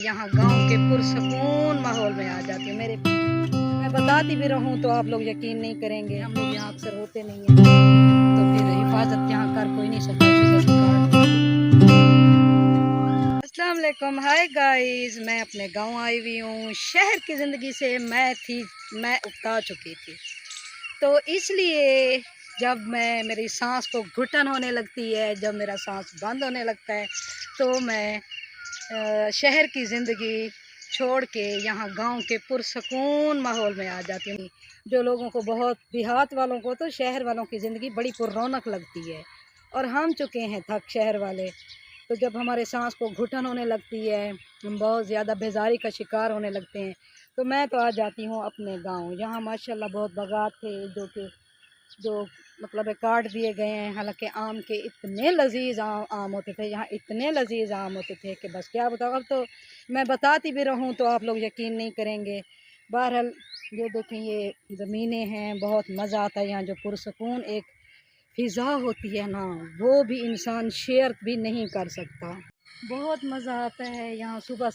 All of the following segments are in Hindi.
यहाँ गांव के पुरसकून माहौल में आ जाती हूँ। मैं बताती भी रहूँ तो आप लोग यकीन नहीं करेंगे। हम लोग यहाँ अक्सर होते नहीं हैं, तो फिर हिफाजत यहाँ कर कोई नहीं सकता। अस्सलाम वालेकुम, हाय गाइस, मैं अपने गांव आई हुई हूँ। शहर की ज़िंदगी से मैं उकता चुकी थी, तो इसलिए जब मेरी सांस को घुटन होने लगती है, जब मेरा सांस बंद होने लगता है, तो मैं शहर की ज़िंदगी छोड़ के यहाँ गांव के पुरसकून माहौल में आ जाती हूँ। जो लोगों को बहुत देहात वालों को तो शहर वालों की ज़िंदगी बड़ी पुररौनक लगती है, और हम चुके हैं थक शहर वाले। तो जब हमारे सांस को घुटन होने लगती है, हम बहुत ज़्यादा बेजारी का शिकार होने लगते हैं, तो मैं तो आ जाती हूँ अपने गांव। यहाँ माशाल्लाह बहुत बागात थे जो मतलब काट दिए गए हैं। हालांकि आम के इतने लजीज आम होते थे यहाँ, इतने लजीज आम होते थे कि बस क्या बताऊँ। अब तो मैं बताती भी रहूँ तो आप लोग यकीन नहीं करेंगे। बहरहाल ये देखें, ये ज़मीनें हैं, बहुत मज़ा आता है यहाँ। जो पुरसकून एक फ़िज़ा होती है ना, वो भी इंसान शेयर भी नहीं कर सकता। बहुत मज़ा आता है यहाँ। सुबह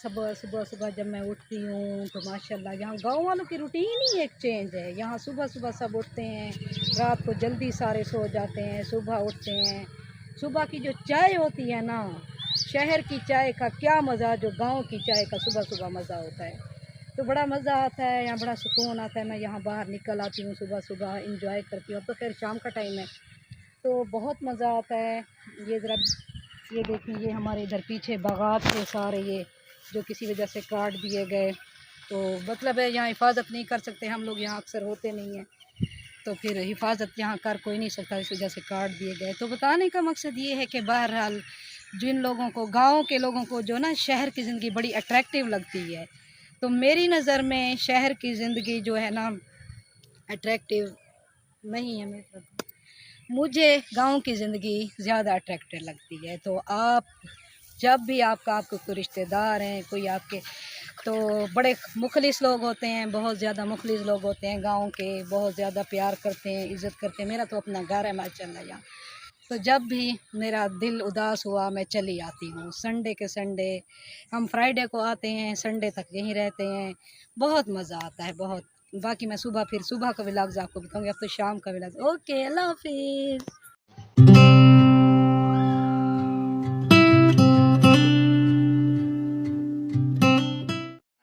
जब मैं उठती हूँ तो माशाल्लाह यहाँ गाँव वालों की रूटीन ही एक चेंज है। यहाँ सुबह सुबह सब उठते हैं, रात को जल्दी सारे सो जाते हैं, सुबह उठते हैं। सुबह की जो चाय होती है ना, शहर की चाय का क्या मज़ा, जो गाँव की चाय का सुबह सुबह मज़ा होता है, तो बड़ा मज़ा आता है यहाँ, बड़ा सुकून आता है। मैं यहाँ बाहर निकल आती हूँ सुबह सुबह, इंजॉय करती हूँ। अब तो खैर शाम का टाइम है, तो बहुत मज़ा आता है। ये ज़रा ये देखिए, ये हमारे इधर पीछे बागात थे सारे, ये जो किसी वजह से काट दिए गए। तो मतलब है यहाँ हिफाजत नहीं कर सकते हम लोग, यहाँ अक्सर होते नहीं हैं, तो फिर हिफाजत यहाँ कर कोई नहीं सकता, इस वजह से काट दिए गए। तो बताने का मकसद ये है कि बहरहाल जिन लोगों को, गाँव के लोगों को जो ना शहर की ज़िंदगी बड़ी अट्रैक्टिव लगती है, तो मेरी नज़र में शहर की ज़िंदगी जो है ना अट्रैक्टिव नहीं है। मुझे गांव की ज़िंदगी ज़्यादा अट्रैक्टिव लगती है। तो आप जब भी आपके कोई रिश्तेदार हैं, कोई आपके, तो बड़े मुखलिस लोग होते हैं, बहुत ज़्यादा मुखलिस लोग होते हैं गांव के, बहुत ज़्यादा प्यार करते हैं, इज़्ज़त करते हैं। मेरा तो अपना घर है माशाल्लाह यहाँ। तो जब भी मेरा दिल उदास हुआ मैं चली आती हूँ संडे के संडे। हम फ्राइडे को आते हैं, संडे तक यहीं रहते हैं। बहुत मज़ा आता है, बहुत। बाकी मैं फिर सुबह का व्लॉग्स आपको बताऊँगी। अब तो शाम का व्लॉग। ओके, अल्लाह हाफिज़।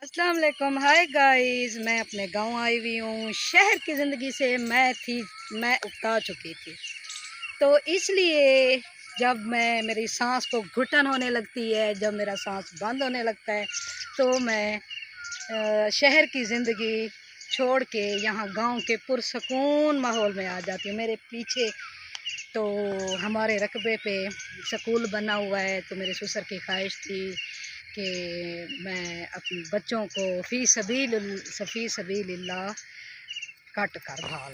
अस्सलाम वालेकुम, हाय गाइस, मैं अपने गांव आई हुई हूँ। शहर की ज़िंदगी से मैं उकता चुकी थी, तो इसलिए जब मेरी सांस को घुटन होने लगती है, जब मेरा सांस बंद होने लगता है, तो मैं शहर की ज़िंदगी छोड़ के यहाँ गांव के पुरसकून माहौल में आ जाती हूँ। मेरे पीछे तो हमारे रकबे पे स्कूल बना हुआ है, तो मेरे ससुर की ख्वाहिश थी कि मैं अपने बच्चों को फ़ी सबीलिल्लाह कट कर भाल